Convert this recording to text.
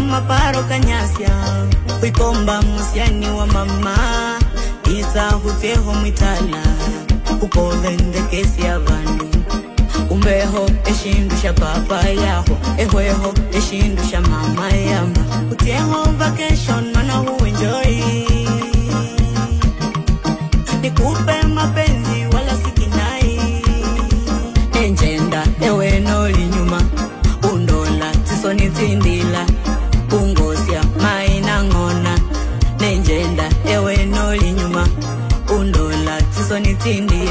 maparo kanyasya uikomba musiani wa mama isa huteho mitala ukovende kesi ya vandu umbeho eshindusha papa yaho ehweho eshindusha mama yamba utieho vacation mana hu enjoy nikupe mapenzi wala sikinai enjenda ewe noli nyuma undola tisoni tindila ungosya maina ngona nenjenda ewe noli nyuma undola tisoni tindila